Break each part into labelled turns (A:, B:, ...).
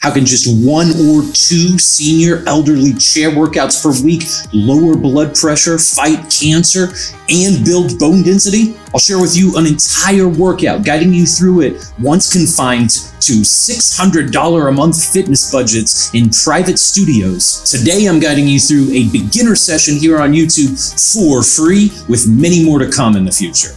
A: How can just 1 or 2 senior elderly chair workouts per week lower blood pressure, fight cancer, and build bone density? I'll share with you an entire workout, guiding you through it once confined to $600 a month fitness budgets in private studios. Today, I'm guiding you through a beginner session here on YouTube for free, with many more to come in the future.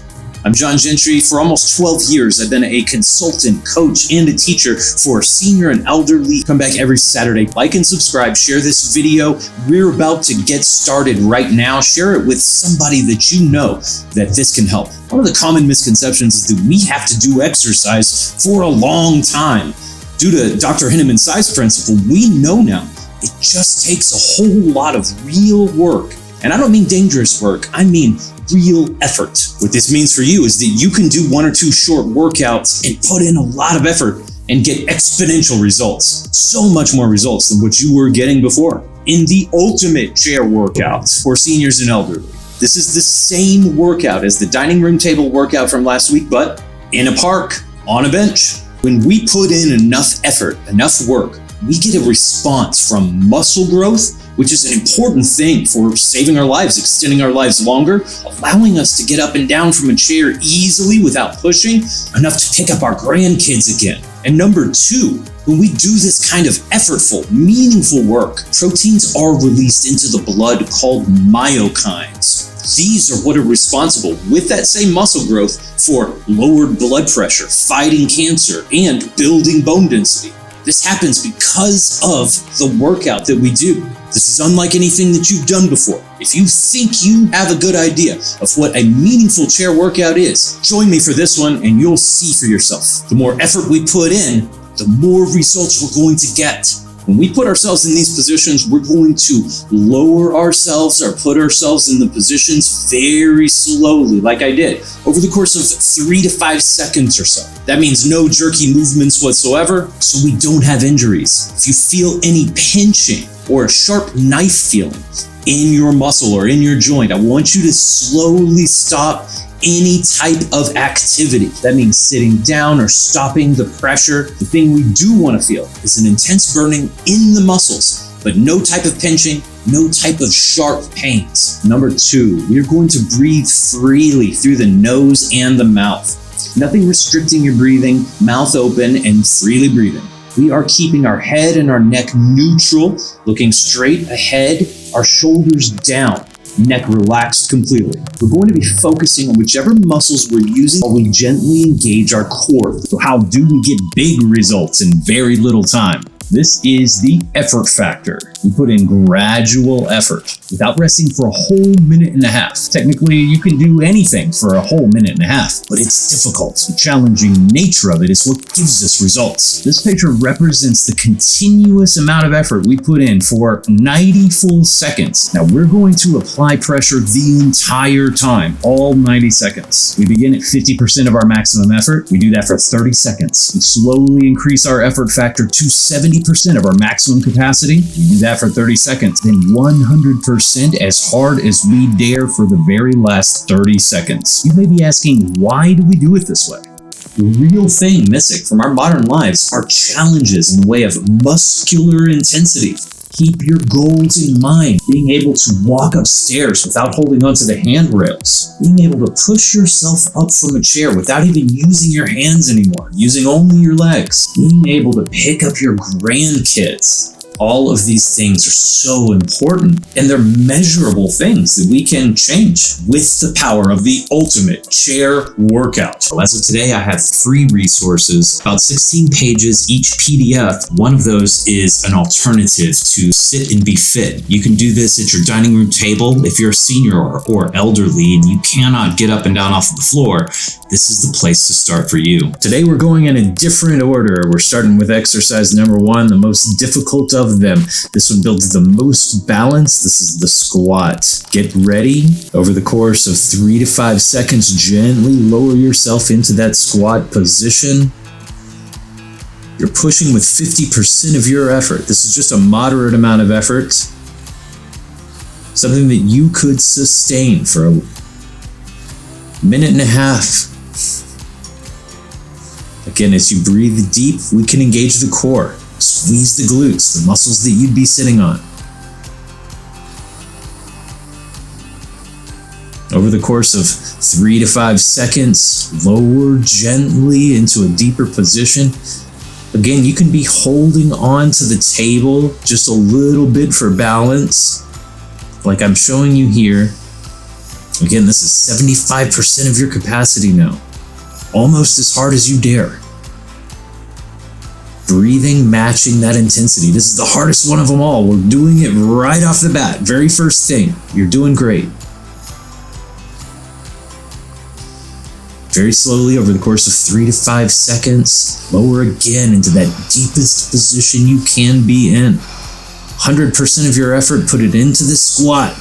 A: I'm John Gentry. For almost 12 years, I've been a consultant, coach, and a teacher for senior and elderly. Come back every Saturday. Like and subscribe. Share this video. We're about to get started right now. Share it with somebody that you know that this can help. One of the common misconceptions is that we have to do exercise for a long time. Due to Dr. Henneman's size principle, we know now it just takes a whole lot of real work. And I don't mean dangerous work, I mean real effort. What this means for you is that you can do 1 or 2 short workouts and put in a lot of effort and get exponential results. So much more results than what you were getting before. In the ultimate chair workout for seniors and elderly, this is the same workout as the dining room table workout from last week, but in a park, on a bench. When we put in enough effort, enough work, we get a response from muscle growth, which is an important thing for saving our lives, extending our lives longer, allowing us to get up and down from a chair easily without pushing, enough to pick up our grandkids again. And number 2, when we do this kind of effortful, meaningful work, proteins are released into the blood called myokines. These are what are responsible, with that same muscle growth, for lowered blood pressure, fighting cancer, and building bone density. This happens because of the workout that we do. This is unlike anything that you've done before. If you think you have a good idea of what a meaningful chair workout is, join me for this one and you'll see for yourself. The more effort we put in, the more results we're going to get. When we put ourselves in these positions, we're going to lower ourselves or put ourselves in the positions very slowly, like I did, over the course of 3 to 5 seconds or so. That means no jerky movements whatsoever, so we don't have injuries. If you feel any pinching or a sharp knife feeling in your muscle or in your joint, I want you to slowly stop any type of activity. That means sitting down or stopping the pressure. The thing we do want to feel is an intense burning in the muscles, but no type of pinching, no type of sharp pains. Number 2, we are going to breathe freely through the nose and the mouth. Nothing restricting your breathing, mouth open and freely breathing. We are keeping our head and our neck neutral, looking straight ahead, our shoulders down, neck relaxed completely. We're going to be focusing on whichever muscles we're using while we gently engage our core. So how do we get big results in very little time? This is the effort factor. We put in gradual effort without resting for a whole minute and a half. Technically, you can do anything for a whole minute and a half, but it's difficult. The challenging nature of it is what gives us results. This picture represents the continuous amount of effort we put in for 90 full seconds. Now we're going to apply pressure the entire time, all 90 seconds. We begin at 50% of our maximum effort. We do that for 30 seconds. We slowly increase our effort factor to 70% of our maximum capacity. We do that for 30 seconds, then 100% as hard as we dare for the very last 30 seconds. You may be asking, why do we do it this way? The real thing missing from our modern lives are challenges in the way of muscular intensity. Keep your goals in mind. Being able to walk upstairs without holding onto the handrails. Being able to push yourself up from a chair without even using your hands anymore, using only your legs. Being able to pick up your grandkids. All of these things are so important, and they're measurable things that we can change with the power of the ultimate chair workout. So as of today, I have 3 resources, about 16 pages each PDF. One of those is an alternative to Sit and Be Fit. You can do this at your dining room table. If you're a senior or elderly and you cannot get up and down off of the floor, this is the place to start for you. Today we're going in a different order. We're starting with exercise number 1, the most difficult of them. This one builds the most balance. This is the squat. Get ready. Over the course of 3 to 5 seconds, gently lower yourself into that squat position. You're pushing with 50% of your effort. This is just a moderate amount of effort. Something that you could sustain for a minute and a half. Again, as you breathe deep, we can engage the core. Squeeze the glutes, the muscles that you'd be sitting on. Over the course of 3 to 5 seconds, lower gently into a deeper position. Again, you can be holding on to the table just a little bit for balance, like I'm showing you here. Again, this is 75% of your capacity now, almost as hard as you dare. Breathing, matching that intensity. This is the hardest one of them all. We're doing it right off the bat. Very first thing. You're doing great. Very slowly over the course of 3 to 5 seconds, lower again into that deepest position you can be in. 100% of your effort, put it into the squat.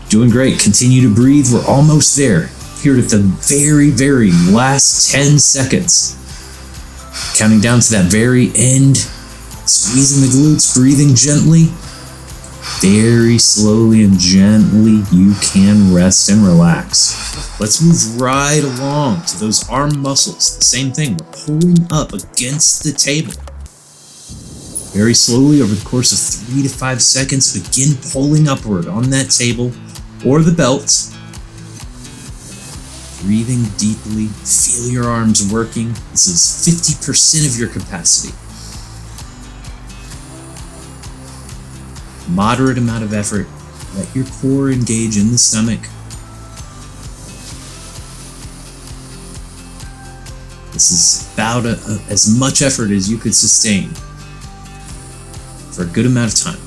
A: Doing great. Continue to breathe. We're almost there. Here at the very, very last 10 seconds. Counting down to that very end. Squeezing the glutes, breathing gently. Very slowly and gently, you can rest and relax. Let's move right along to those arm muscles. The same thing, we're pulling up against the table. Very slowly, over the course of 3 to 5 seconds, begin pulling upward on that table or the belt. Breathing deeply, feel your arms working. This is 50% of your capacity. Moderate amount of effort. Let your core engage in the stomach. This is about as much effort as you could sustain for a good amount of time.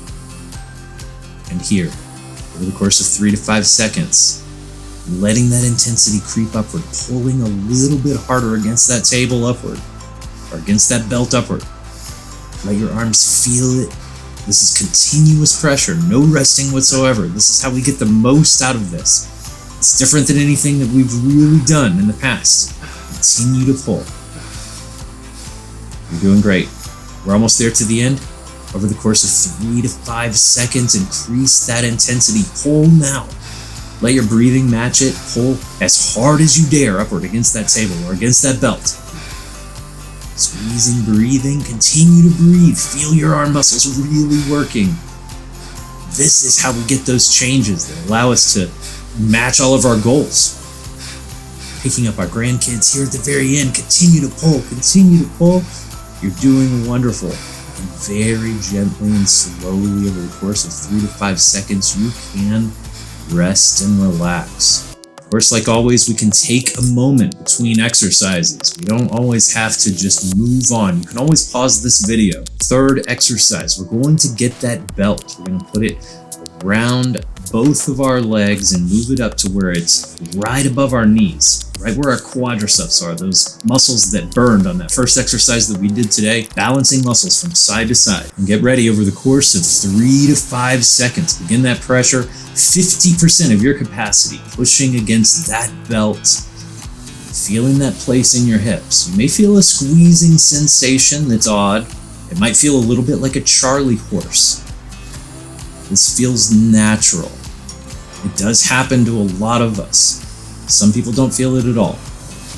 A: And here, over the course of 3 to 5 seconds, letting that intensity creep upward, pulling a little bit harder against that table upward, or against that belt upward. Let your arms feel it. This is continuous pressure, no resting whatsoever. This is how we get the most out of this. It's different than anything that we've really done in the past. Continue to pull. You're doing great. We're almost there to the end. Over the course of 3 to 5 seconds, increase that intensity. Pull now. Let your breathing match it. Pull as hard as you dare upward against that table or against that belt. Squeezing, breathing, continue to breathe. Feel your arm muscles really working. This is how we get those changes that allow us to match all of our goals. Picking up our grandkids here at the very end. Continue to pull, continue to pull. You're doing wonderful. And very gently and slowly over the course of 3 to 5 seconds, you can rest and relax. Of course, like always, we can take a moment between exercises. We don't always have to just move on. You can always pause this video. Third exercise, we're going to get that belt. We're going to put it around both of our legs and move it up to where it's right above our knees, right where our quadriceps are, those muscles that burned on that first exercise that we did today, balancing muscles from side to side. And get ready over the course of 3 to 5 seconds. Begin that pressure, 50% of your capacity, pushing against that belt, feeling that place in your hips. You may feel a squeezing sensation that's odd. It might feel a little bit like a Charlie horse. This feels natural. It does happen to a lot of us. Some people don't feel it at all.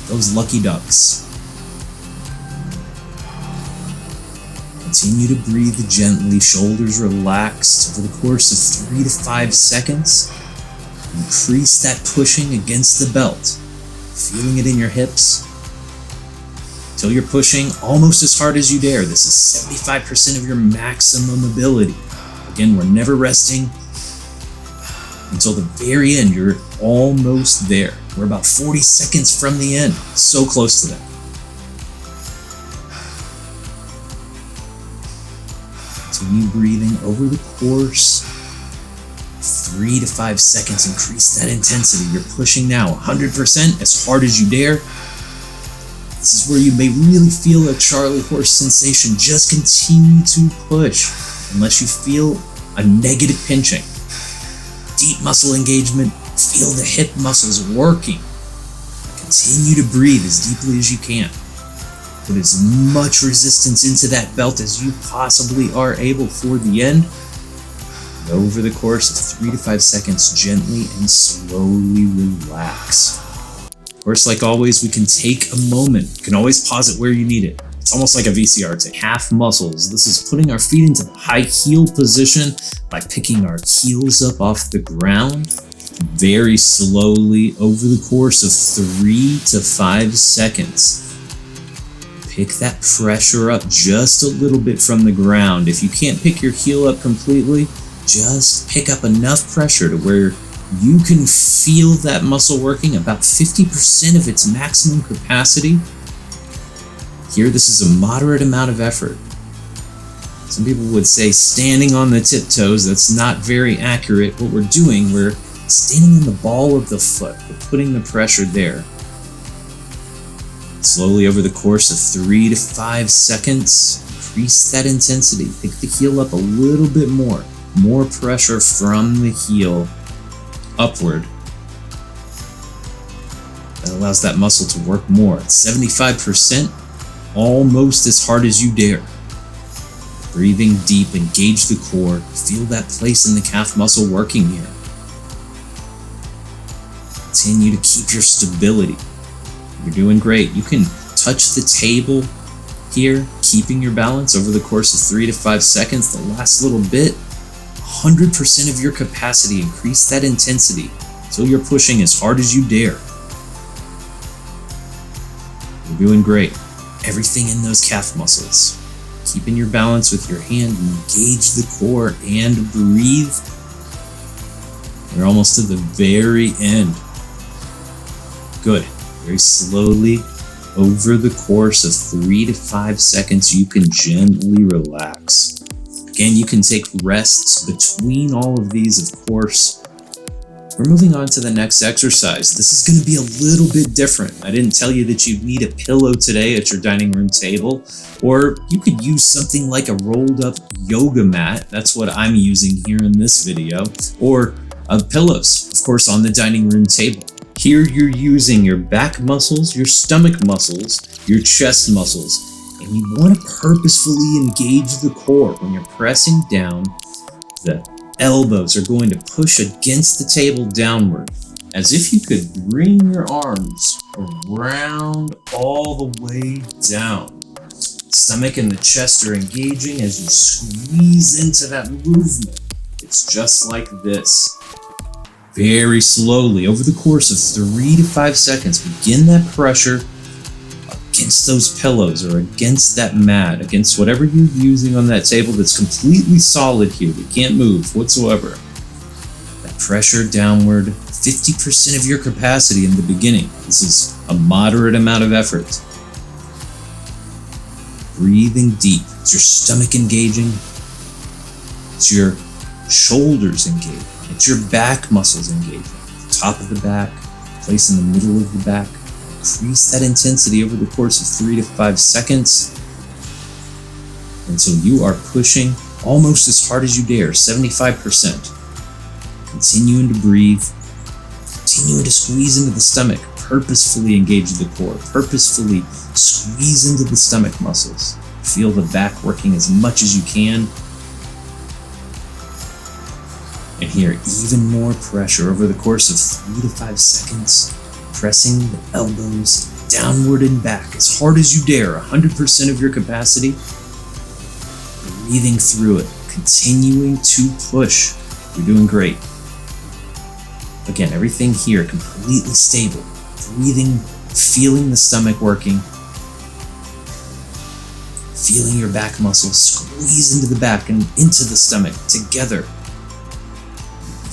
A: Those lucky ducks. Continue to breathe gently, shoulders relaxed over the course of 3 to 5 seconds. Increase that pushing against the belt, feeling it in your hips until you're pushing almost as hard as you dare. This is 75% of your maximum ability. Again, we're never resting until the very end. You're almost there. We're about 40 seconds from the end. So close to that. Continue breathing over the course. 3 to 5 seconds. Increase that intensity. You're pushing now 100% as hard as you dare. This is where you may really feel a Charlie horse sensation. Just continue to push unless you feel a negative pinching. Deep muscle engagement. Feel the hip muscles working. Continue to breathe as deeply as you can. Put as much resistance into that belt as you possibly are able for the end. And over the course of 3 to 5 seconds, gently and slowly relax. Of course, like always, we can take a moment. You can always pause it where you need it. It's almost like a VCR tape. Calf muscles. This is putting our feet into the high heel position by picking our heels up off the ground very slowly over the course of 3 to 5 seconds. Pick that pressure up just a little bit from the ground. If you can't pick your heel up completely, just pick up enough pressure to where you can feel that muscle working about 50% of its maximum capacity. Here, this is a moderate amount of effort. Some people would say standing on the tiptoes. That's not very accurate. What we're doing, we're standing on the ball of the foot. We're putting the pressure there. Slowly over the course of 3 to 5 seconds, increase that intensity. Pick the heel up a little bit more. More pressure from the heel upward. That allows that muscle to work more. At 75%, almost as hard as you dare. Breathing deep, engage the core. Feel that place in the calf muscle working here. Continue to keep your stability. You're doing great. You can touch the table here, keeping your balance over the course of 3 to 5 seconds. The last little bit, 100% of your capacity. Increase that intensity until you're pushing as hard as you dare. You're doing great. Everything in those calf muscles. Keeping your balance with your hand, engage the core and breathe. We're almost to the very end. Good. Very slowly, over the course of 3 to 5 seconds, you can gently relax. Again, you can take rests between all of these, of course. We're moving on to the next exercise. This is going to be a little bit different. I didn't tell you that you'd need a pillow today at your dining room table, or you could use something like a rolled up yoga mat. That's what I'm using here in this video, or pillows, of course, on the dining room table. Here you're using your back muscles, your stomach muscles, your chest muscles, and you want to purposefully engage the core. When you're pressing down, the elbows are going to push against the table downward, as if you could bring your arms around all the way down. Stomach and the chest are engaging as you squeeze into that movement. It's just like this. Very slowly, over the course of 3 to 5 seconds, begin that pressure against those pillows or against that mat, against whatever you're using on that table that's completely solid here, that can't move whatsoever. That pressure downward, 50% of your capacity in the beginning. This is a moderate amount of effort. Breathing deep. It's your stomach engaging. It's your shoulders engaging. It's your back muscles engaging. The top of the back, place in the middle of the back. Increase that intensity over the course of 3 to 5 seconds until you are pushing almost as hard as you dare, 75%. Continuing to breathe, continuing to squeeze into the stomach, purposefully engage the core, purposefully squeeze into the stomach muscles. Feel the back working as much as you can. And here, even more pressure over the course of 3 to 5 seconds, pressing the elbows downward and back as hard as you dare, 100% of your capacity. Breathing through it, continuing to push. You're doing great. Again, everything here completely stable. Breathing, feeling the stomach working. Feeling your back muscles squeeze into the back and into the stomach together.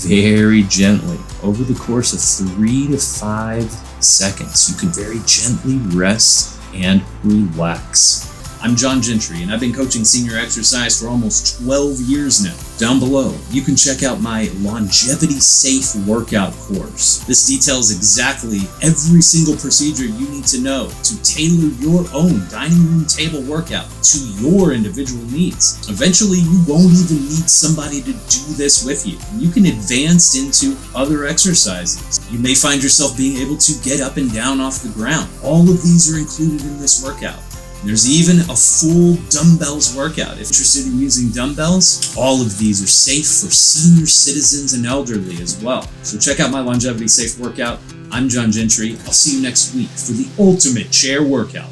A: Very gently, over the course of 3 to 5 seconds, you can very gently rest and relax. I'm John Gentry, and I've been coaching senior exercise for almost 12 years now. Down below, you can check out my Longevity Safe Workout course. This details exactly every single procedure you need to know to tailor your own dining room table workout to your individual needs. Eventually, you won't even need somebody to do this with you. You can advance into other exercises. You may find yourself being able to get up and down off the ground. All of these are included in this workout. There's even a full dumbbells workout. If you're interested in using dumbbells, all of these are safe for senior citizens and elderly as well. So check out my Longevity Safe Workout. I'm John Gentry. I'll see you next week for the ultimate chair workout.